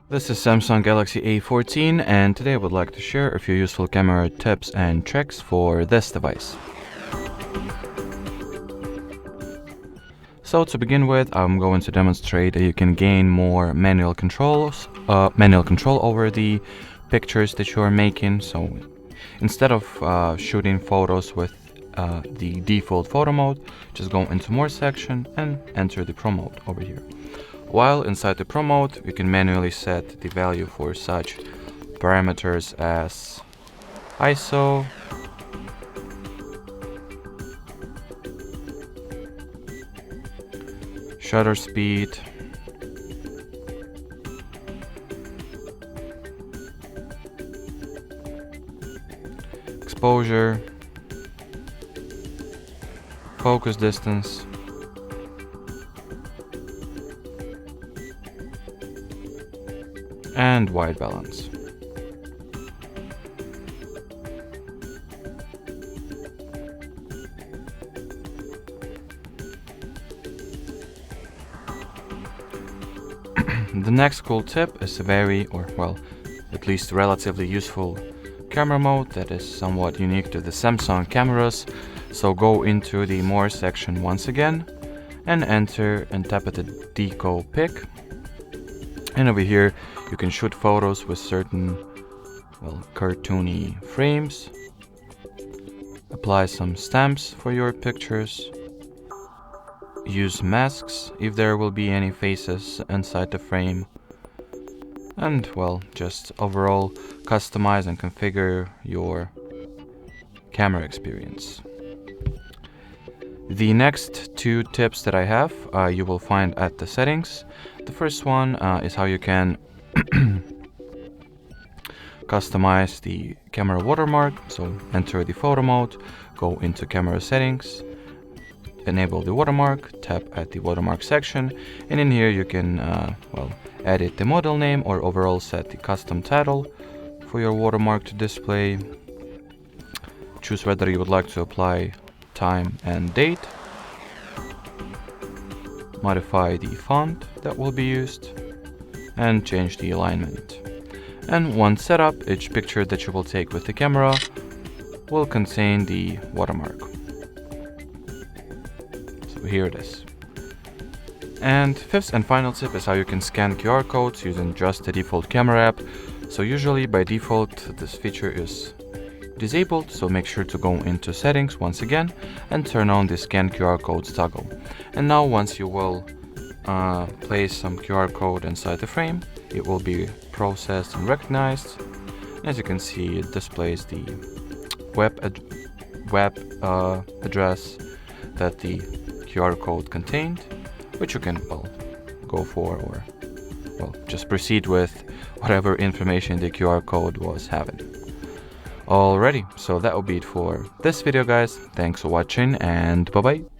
This is Samsung Galaxy A14, and today I would like to share a few useful camera tips and tricks for this device. So to begin with, I'm going to demonstrate that you can gain more manual control over the pictures that you are making. So instead of shooting photos with the default photo mode, just go into more section and enter the Pro mode over here. While inside the Pro mode, you can manually set the value for such parameters as ISO, shutter speed, exposure, focus distance, and white balance. The next cool tip is a at least relatively useful camera mode that is somewhat unique to the Samsung cameras. So go into the More section once again and enter and tap at the Deco pick. And over here you can shoot photos with certain cartoony frames, apply some stamps for your pictures, use masks if there will be any faces inside the frame, and just overall customize and configure your camera experience. The next two tips that I have you will find at the settings. The first one is how you can customize the camera watermark. So enter the photo mode, go into camera settings, enable the watermark, tap at the watermark section, and in here you can edit the model name or overall set the custom title for your watermark to display. Choose whether you would like to apply time and date, modify the font that will be used, and change the alignment. And once set up, each picture that you will take with the camera will contain the watermark. So here it is. And fifth and final tip is how you can scan QR codes using just the default camera app. So usually by default this feature is disabled, so make sure to go into settings once again and turn on the scan QR codes toggle. And now once you will place some QR code inside the frame, it will be processed and recognized. As you can see, it displays the web address that the QR code contained, which you can go for or just proceed with whatever information the QR code was having. Alrighty, so that will be it for this video, guys. Thanks for watching, and bye bye.